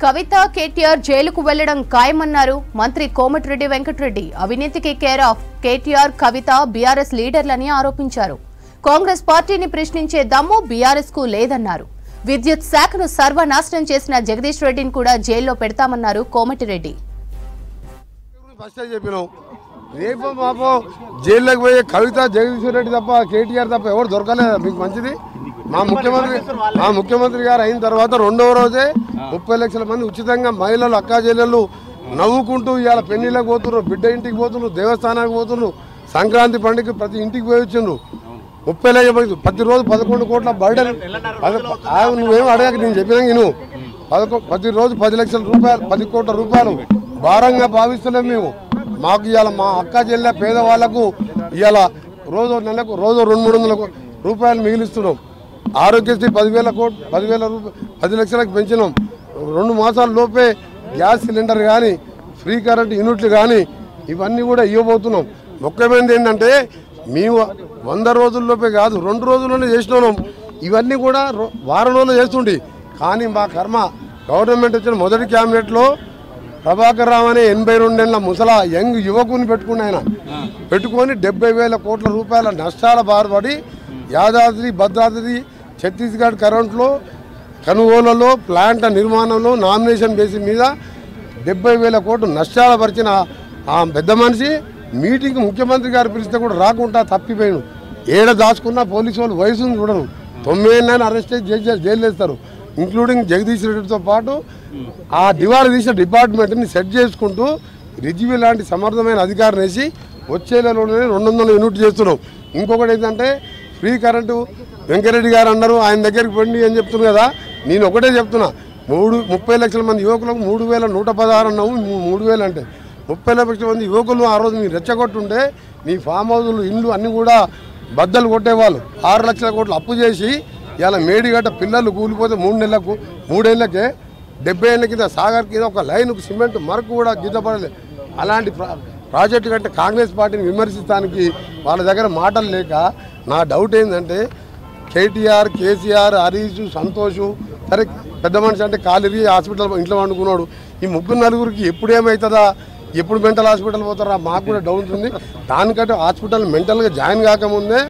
కవిత కేటీఆర్ జైలుకు వెళ్లడం ఖాయమన్నారు మంత్రి కోమటిరెడ్డి వెంకటరెడ్డి. అవినీతికి care of KTR, Kavitha BRS లీడర్లని ఆరోపించారు. కాంగ్రెస్ పార్టీని ప్రశ్నించే దమ్ము బీఆర్ఎస్ కు లేదన్నారు. విద్యుత్ శాఖను సర్వనాశనం చేసిన జగదీష్ రెడ్డిని కూడా జైల్లో పెడతామన్నారు కోమటిరెడ్డి. రేపు మాపో జైల్లోకి పోయే కవిత, జగదీష్ రెడ్డి తప్ప కేటీఆర్ తప్ప ఎవరు దొరకలేదు. మీకు మంచిది. మా ముఖ్యమంత్రి గారు అయిన తర్వాత రెండవ రోజే 30 లక్షల మంది ఉచితంగా మహిళలు, అక్కా చెల్లెళ్ళు నవ్వుకుంటూ ఇవాళ పెళ్లిళ్ళకి పోతున్నారు, బిడ్డ ఇంటికి పోతున్నారు, దేవస్థానానికి పోతున్నారు, సంక్రాంతి పండుగ ప్రతి ఇంటికి పోయి వచ్చిండ్రు. 30 లక్షల మంది ప్రతిరోజు 11 కోట్ల బర్డెన్. నువ్వేమో అడగక నేను చెప్పినా నువ్వు ప్రతిరోజు 10 లక్షల రూపాయలు, 10 కోట్ల రూపాయలు భారంగా భావిస్తున్నాం మేము. మాకు ఇవాళ మా అక్క చెల్లె పేదవాళ్లకు ఇవాళ నెలకు 200-300 రూపాయలు మిగిలిస్తున్నాం. ఆరోగ్యశ్రీ 10 లక్షలకు పెంచినాం. 2 మాసాల లోపే గ్యాస్ సిలిండర్ కానీ, ఫ్రీ కరెంట్ యూనిట్లు కానీ ఇవన్నీ కూడా ఇవ్వబోతున్నాం. ముఖ్యమైనది ఏంటంటే మేము 100 రోజుల్లోపే కాదు, 2 రోజుల్లోనే చేసినాం. ఇవన్నీ కూడా వారం రోజులు చేస్తుండే. కానీ మా కర్మ గవర్నమెంట్ వచ్చిన మొదటి క్యాబినెట్లో ప్రభాకర్ రావు అనే 82 ఏళ్ల ముసలా యంగ్ యువకుని పెట్టుకొని 70,000 కోట్ల రూపాయల నష్టాల బాధపడి యాదాద్రి, భద్రాద్రి, ఛత్తీస్గఢ్ కరెంట్లో కొనుగోలులో, ప్లాంట్ల నిర్మాణంలో నామినేషన్ బేసిస్ మీద 70,000 కోట్లు నష్టాలు పరిచిన ఆ పెద్ద మనిషి మీటింగ్ ముఖ్యమంత్రి గారు పిలిస్తే కూడా రాకుండా తప్పిపోయాను. ఏడ దాచుకున్న పోలీసు వాళ్ళు వయసును చూడరు. 9 ఏళ్ళని అరెస్ట్ చేసి జైలు వేస్తారు. ఇంక్లూడింగ్ జగదీష్ రెడ్డితో పాటు ఆ దివాళా తీసిన డిపార్ట్మెంట్ని సెట్ చేసుకుంటూ రిజ్వీ లాంటి సమర్థమైన అధికారిని వేసి వచ్చే నెలలోనే 200 యూనిట్ చేస్తున్నాం. ఇంకొకటి ఏంటంటే ఫ్రీ కరెంటు వెంకరెడ్డి గారు అన్నారు, ఆయన దగ్గరికి పండి అని చెప్తున్నారు కదా. నేను ఒకటే చెప్తున్నా, 30 లక్షల మంది యువకులకు 3,116 అన్నాము. 3,000 అంటే 30 లక్షల మంది యువకులు ఆ రోజు మీరు రెచ్చగొట్టుంటే మీ ఫామ్ హౌజులు, ఇండ్లు అన్నీ కూడా బద్దలు కొట్టేవాళ్ళు. 6 లక్షల కోట్లు అప్పు చేసి ఇలా మేడిగడ్డ పిల్లలు కూలిపోతే 3 ఏళ్ళకే 70 ఏళ్ళ కింద సాగర్ కింద ఒక లైన్కు సిమెంట్ మరకు కూడా గిద్దపడలేదు. అలాంటి ప్రాజెక్టు కంటే కాంగ్రెస్ పార్టీని విమర్శించడానికి వాళ్ళ దగ్గర మాటలు లేక నా డౌట్ ఏంటంటే కేటీఆర్, కేసీఆర్, హరీష్, సంతోష్, సరే పెద్ద మనిషి అంటే కాలిరి హాస్పిటల్ ఇంట్లో వండుకున్నాడు. ఈ 3-4 ఎప్పుడు ఏమవుతుందా, ఎప్పుడు మెంటల్ హాస్పిటల్ పోతారా మాకు కూడా డౌట్ ఉంది. దానికంటే హాస్పిటల్ మెంటల్గా జాయిన్ కాకముందే